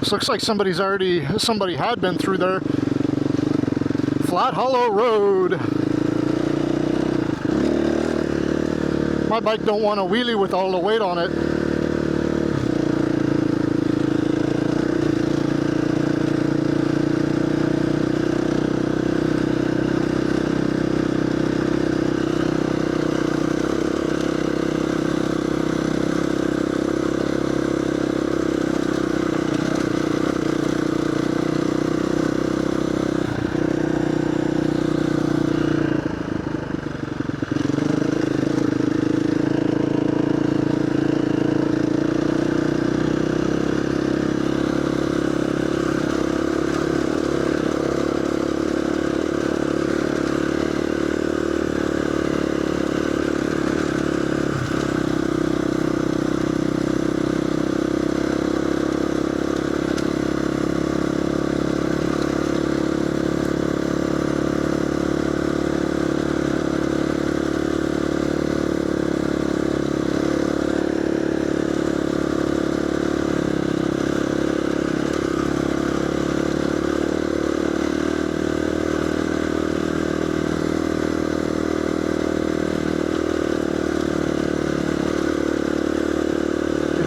This looks like somebody had been through there. Flat Hollow Road. My bike don't want to wheelie with all the weight on it.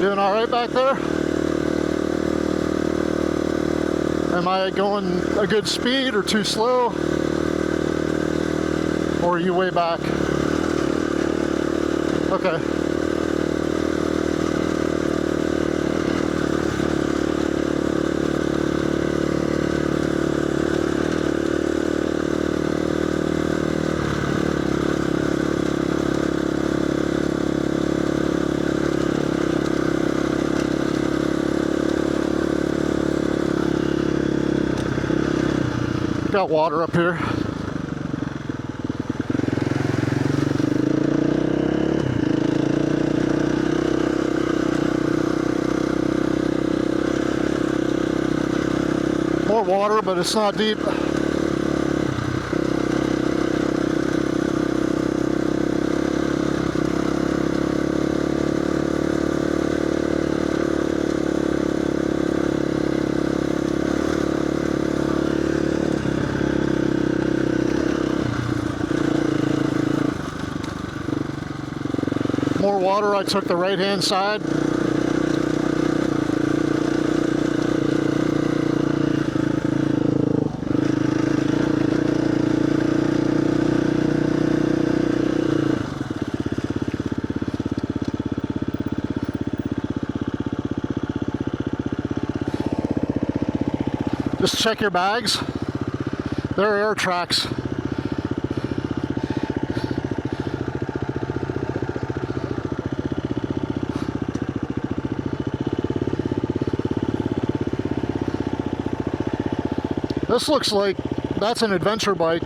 Doing all right back there? Am I going a good speed or too slow? Or are you way back? Okay. Got water up here. More water, but it's not deep. More water, I took the right-hand side. Just check your bags. They're air tracks. This looks like that's an adventure bike.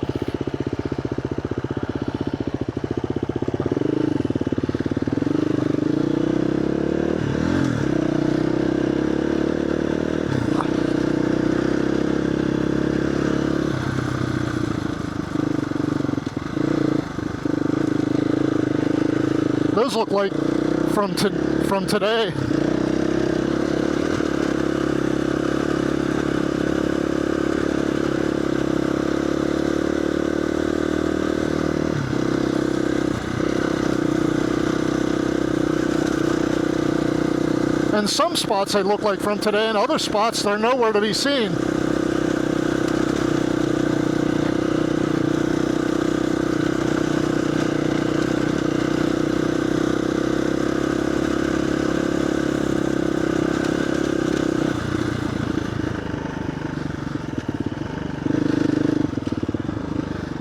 Those look like from today. In some spots they look like from today, and other spots they're nowhere to be seen.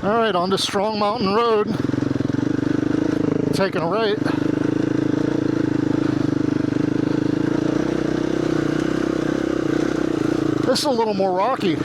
All right, on to Strong Mountain Road. Taking a right. This is a little more rocky.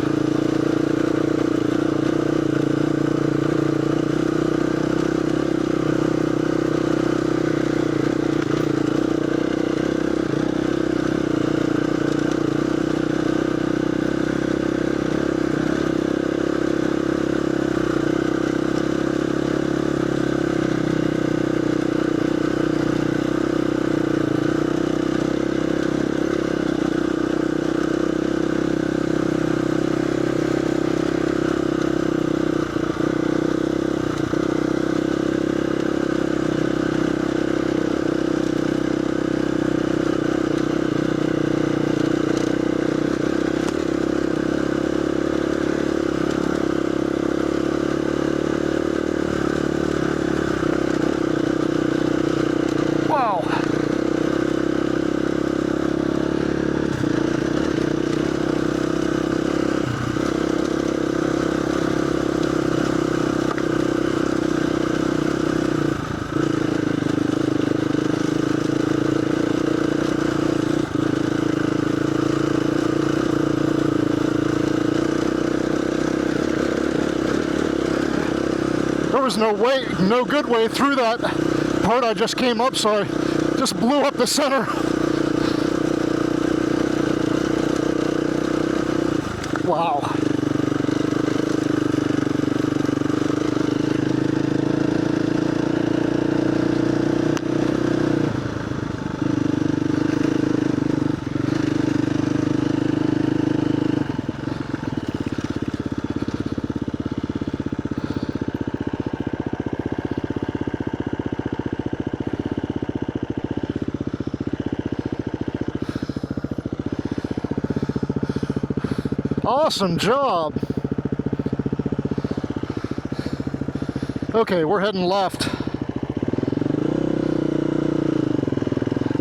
there was no good way through that part I just came up, so I just blew up the center. Wow. Awesome job. Okay, we're heading left.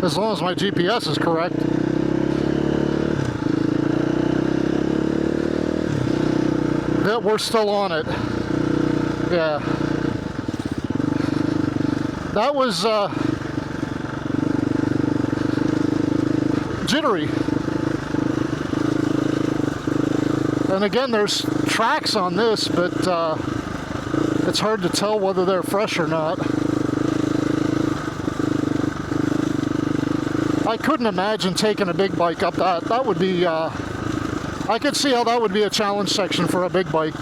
As long as my GPS is correct. Yeah, we're still on it. Yeah. That was jittery. And again, there's tracks on this, but it's hard to tell whether they're fresh or not. I couldn't imagine taking a big bike up that. That would be, I could see how that would be a challenge section for a big bike.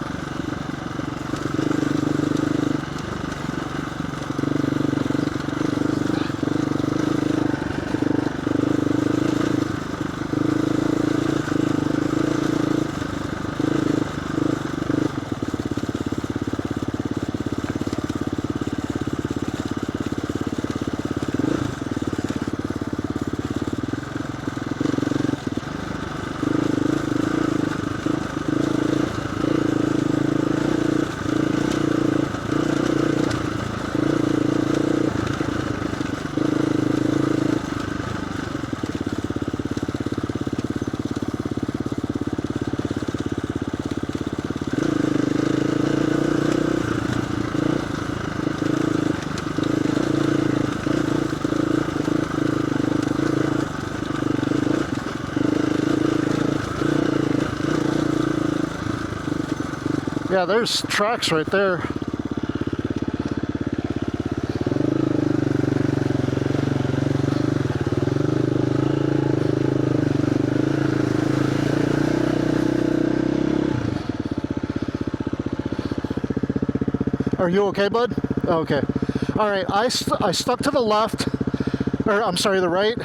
Yeah, there's tracks right there. Are you okay, bud? Okay. All right, I stuck to the left, or I'm sorry, the right.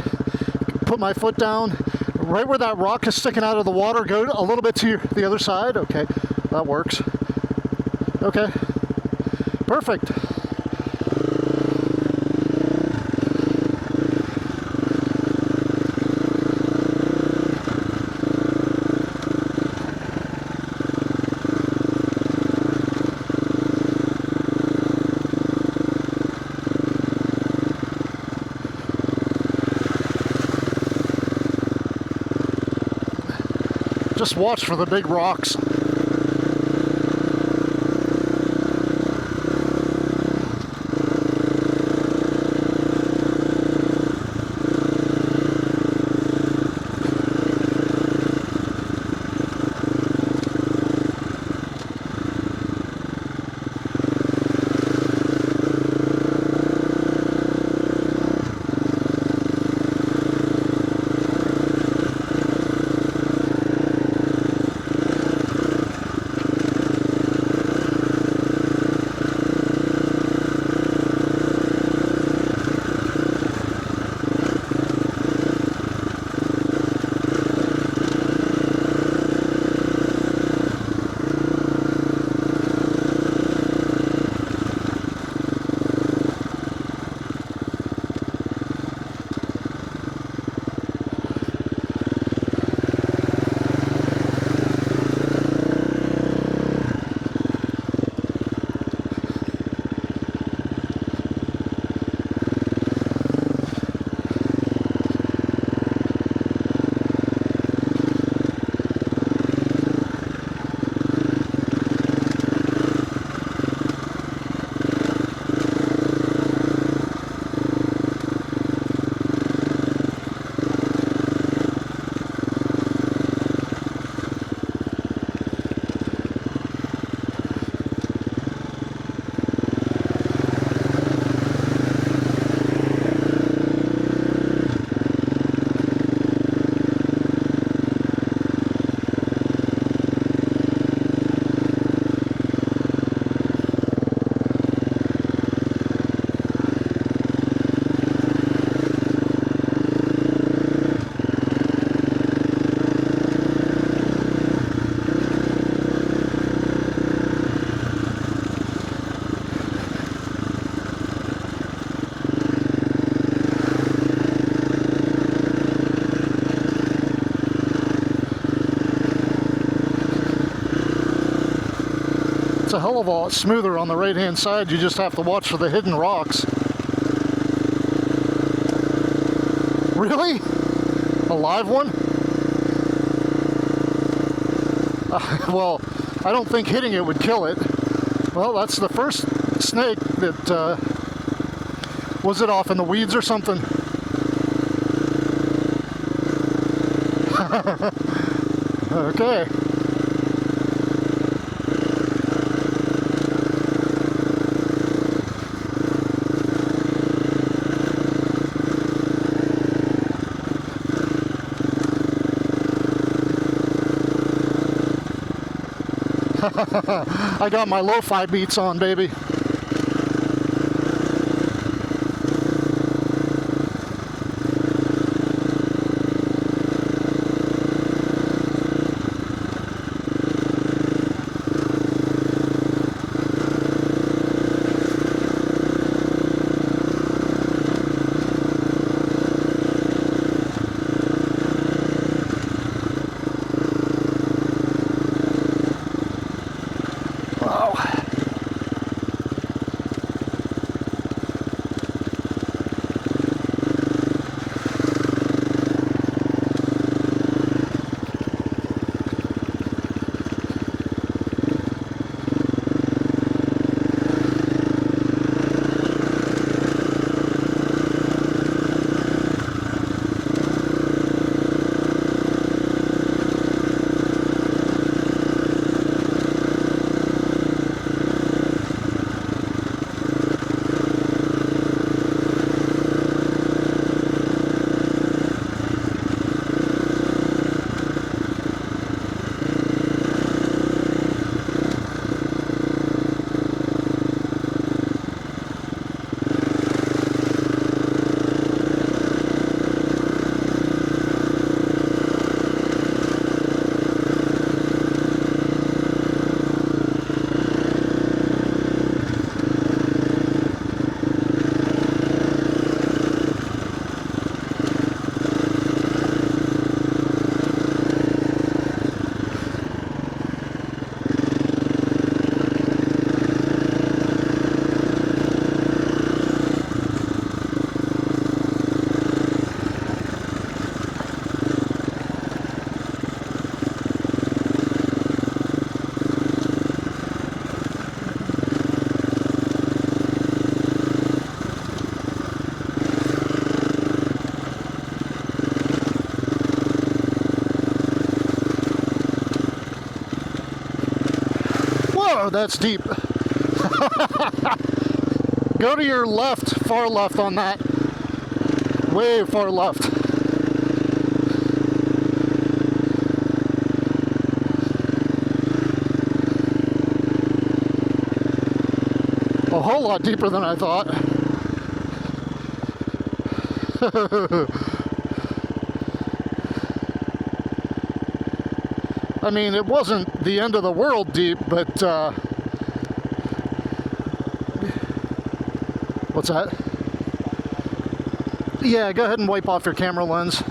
Put my foot down. Right where that rock is sticking out of the water, go a little bit to the other side. Okay, that works. Okay, perfect. Just watch for the big rocks. a hell of a lot smoother on the right-hand side. You just have to watch for the hidden rocks. Really? A live one? Well, I don't think hitting it would kill it. Well, that's the first snake that, was it off in the weeds or something? Okay. I got my lo-fi beats on, baby. Whoa, that's deep. Go to your left, far left on that. Way far left. A whole lot deeper than I thought. I mean, it wasn't the end of the world deep, but what's that? Yeah, go ahead and wipe off your camera lens.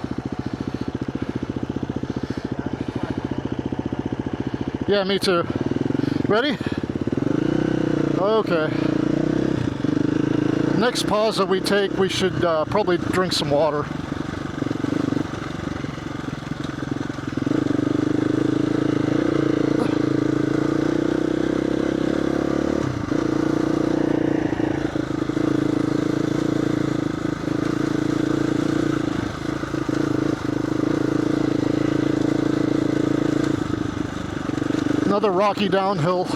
Yeah, me too. Ready? Okay. Next pause that we take, we should probably drink some water. Another rocky downhill.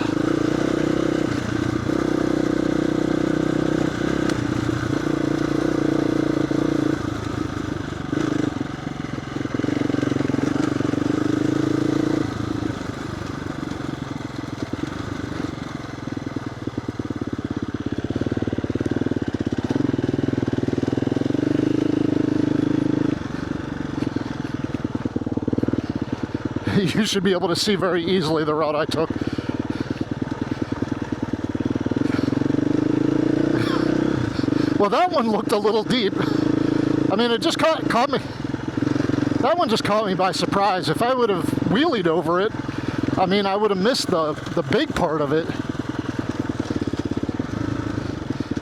You should be able to see very easily the route I took. Well, that one looked a little deep. I mean, it just caught me. That one just caught me by surprise. If I would have wheelied over it, I mean, I would have missed the big part of it.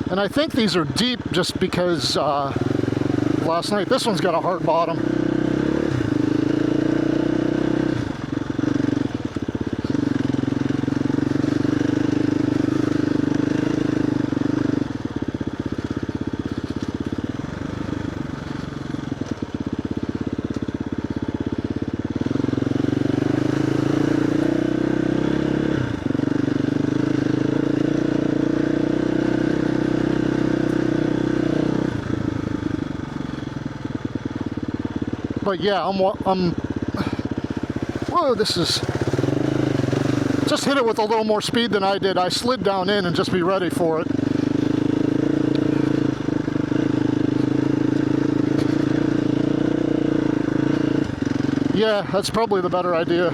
And I think these are deep just because last night, this one's got a hard bottom. But yeah, whoa, this is, just hit it with a little more speed than I did. I slid down in and just be ready for it. Yeah, that's probably the better idea.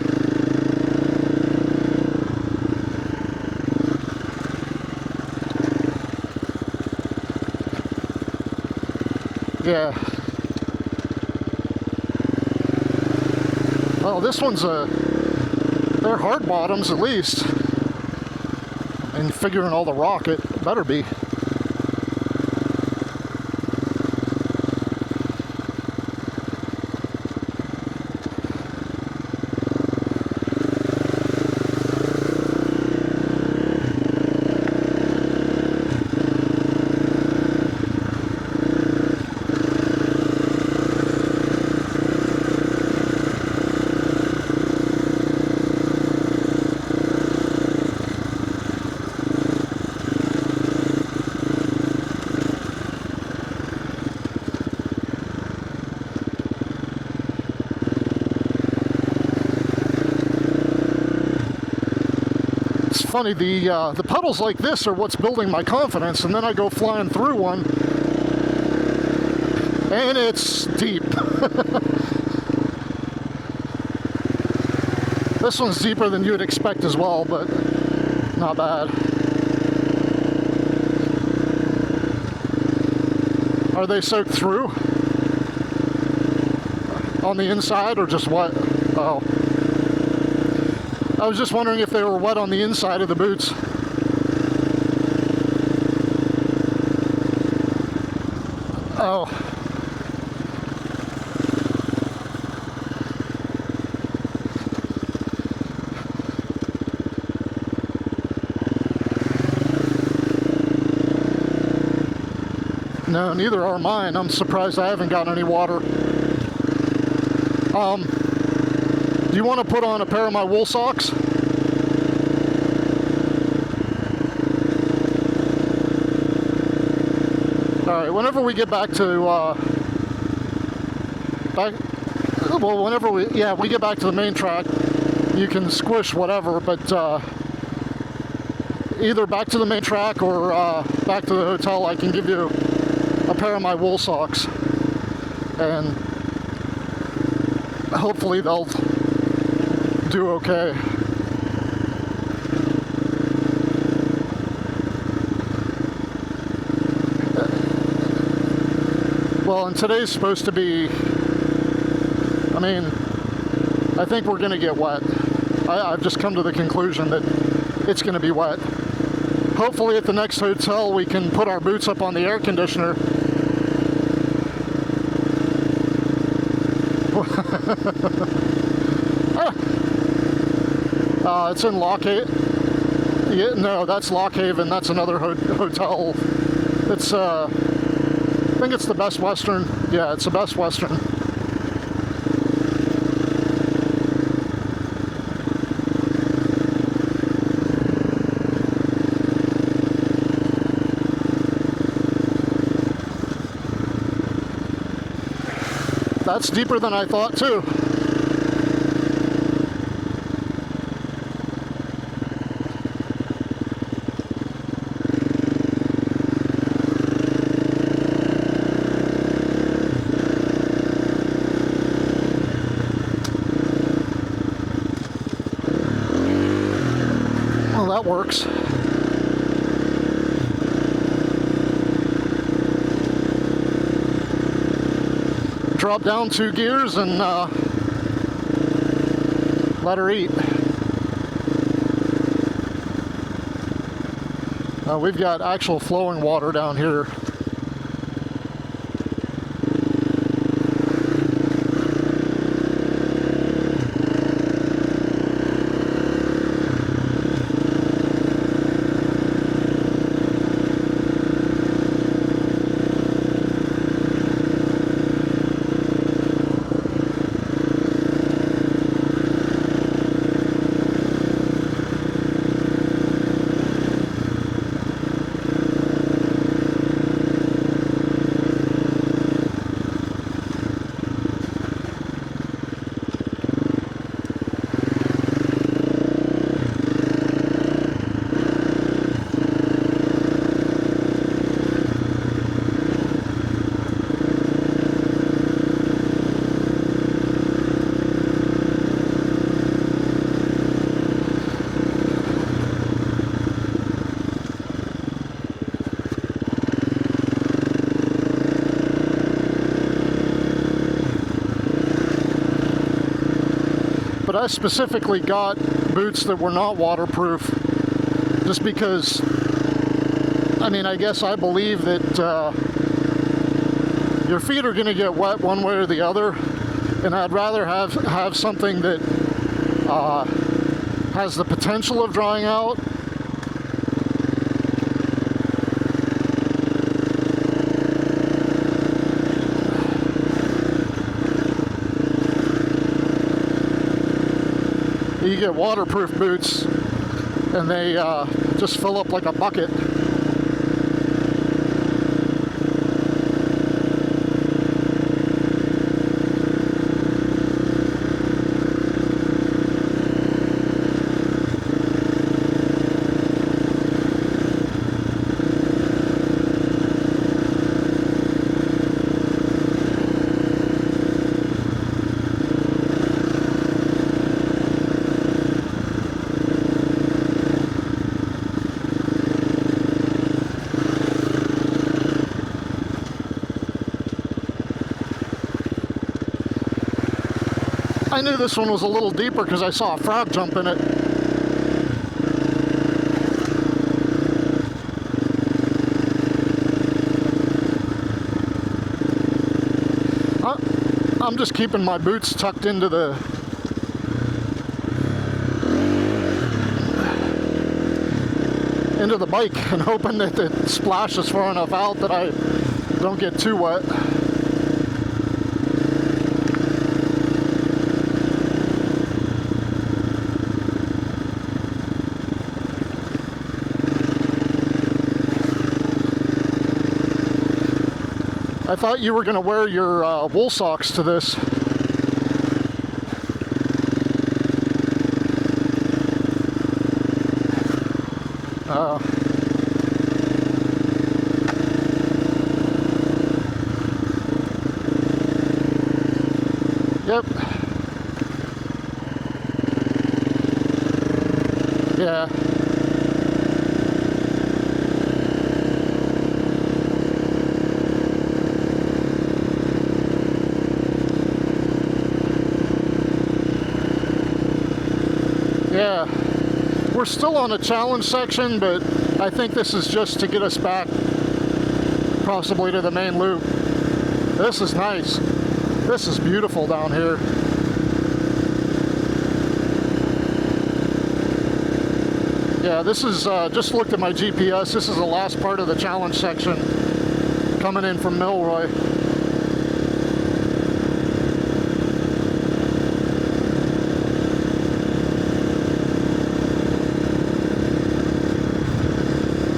Yeah. Well, this one's they're hard bottoms at least. And figuring all the rock, it better be. Funny, the puddles like this are what's building my confidence, and then I go flying through one and it's deep. This one's deeper than you'd expect as well, but not bad. Are they soaked through on the inside or just wet? Oh, I was just wondering if they were wet on the inside of the boots. Oh. No, neither are mine. I'm surprised I haven't got any water. Do you want to put on a pair of my wool socks? Alright, whenever we get back to, whenever we get back to the main track, you can squish whatever, but, either back to the main track or, back to the hotel, I can give you a pair of my wool socks. And hopefully they'll do okay. Well, and today's supposed to be, I mean, I think we're going to get wet. I've just come to the conclusion that it's going to be wet. Hopefully at the next hotel we can put our boots up on the air conditioner. It's in Lockhaven. Yeah, no, that's Lockhaven. That's another hotel. It's, I think it's the Best Western. Yeah, it's the Best Western. That's deeper than I thought, too. Well, that works. Drop down 2 gears and let her eat. We've got actual flowing water down here. But I specifically got boots that were not waterproof just because, I mean, I guess I believe that your feet are going to get wet one way or the other, and I'd rather have something that has the potential of drying out. You get waterproof boots and they just fill up like a bucket. I knew this one was a little deeper because I saw a frog jump in it. I'm just keeping my boots tucked into the bike and hoping that it splashes far enough out that I don't get too wet. I thought you were going to wear your wool socks to this. Yep. Yeah. Yeah, we're still on a challenge section, but I think this is just to get us back possibly to the main loop. This is nice. This is beautiful down here. Yeah, this is, just looked at my GPS, this is the last part of the challenge section coming in from Milroy.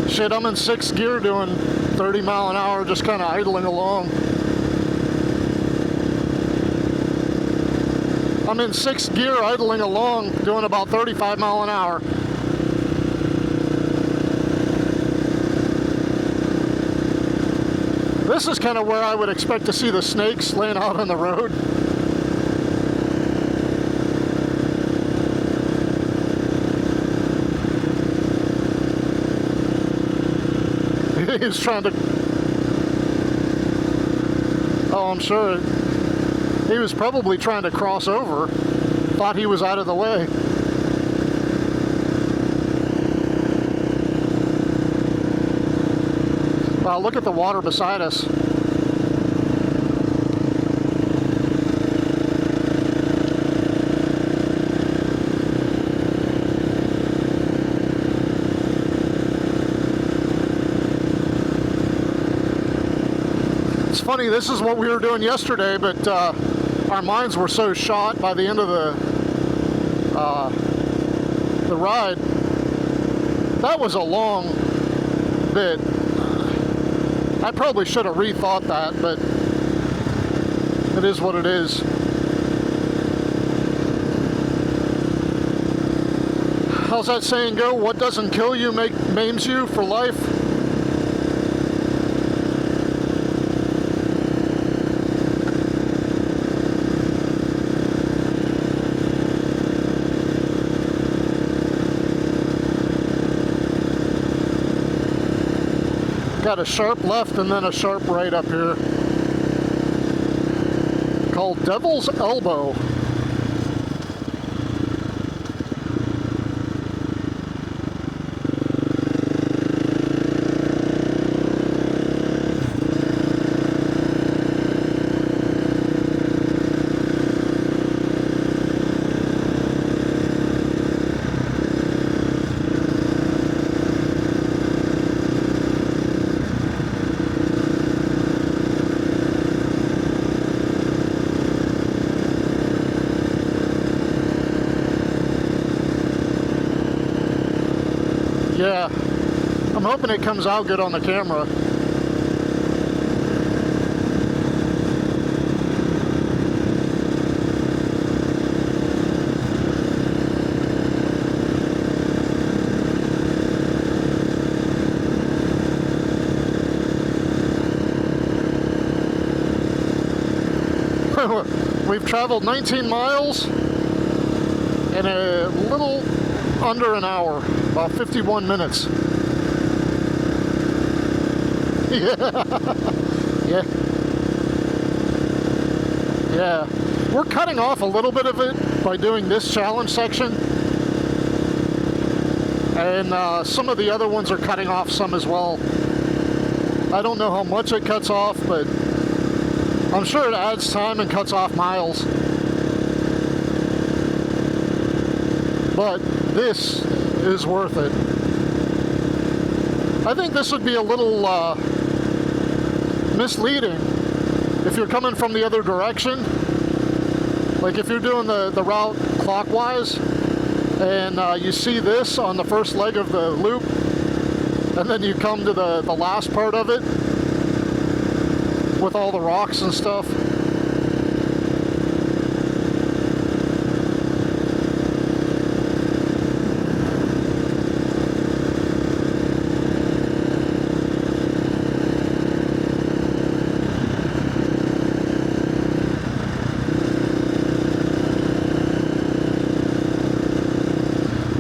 Shit, I'm in 6th gear doing 30 mile an hour, just kind of idling along. I'm in 6th gear idling along, doing about 35 mile an hour. This is kind of where I would expect to see the snakes laying out on the road. He was trying to... Oh, I'm sure. He was probably trying to cross over. Thought he was out of the way. look at the water beside us. It's funny, this is what we were doing yesterday, but our minds were so shot by the end of the ride. That was a long bit. I probably should have rethought that, but it is what it is. How's that saying go? What doesn't kill you maims you for life? Got a sharp left and then a sharp right up here, called Devil's Elbow. Yeah, I'm hoping it comes out good on the camera. We've traveled 19 miles in a little under an hour, about 51 minutes. Yeah. Yeah. We're cutting off a little bit of it by doing this challenge section. And some of the other ones are cutting off some as well. I don't know how much it cuts off, but I'm sure it adds time and cuts off miles. But this is worth it. I think this would be a little misleading if you're coming from the other direction. Like if you're doing the route clockwise and you see this on the first leg of the loop, and then you come to the last part of it with all the rocks and stuff.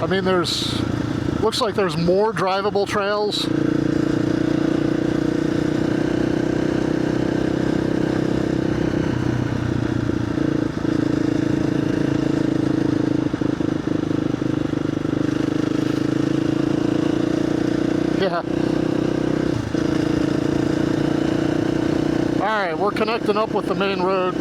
I mean, looks like there's more drivable trails. Yeah. All right, we're connecting up with the main road.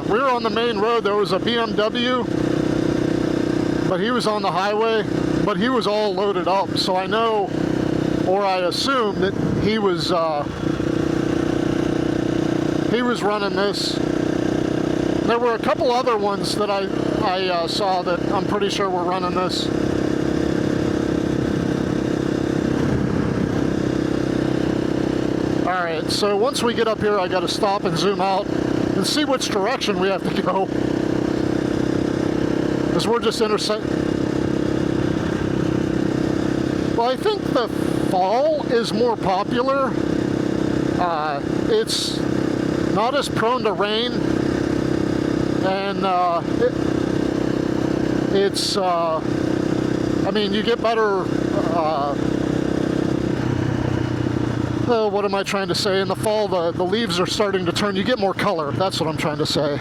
We were on the main road. There was a BMW, but he was on the highway, but he was all loaded up. So I know, or I assume that he was running this. There were a couple other ones that I saw that I'm pretty sure were running this. All right, so once we get up here, I got to stop and zoom out and see which direction we have to go, because we're just intersecting. Well, I think the fall is more popular. It's not as prone to rain, and I mean, you get better. What am I trying to say? In the fall, the leaves are starting to turn. You get more color. That's what I'm trying to say.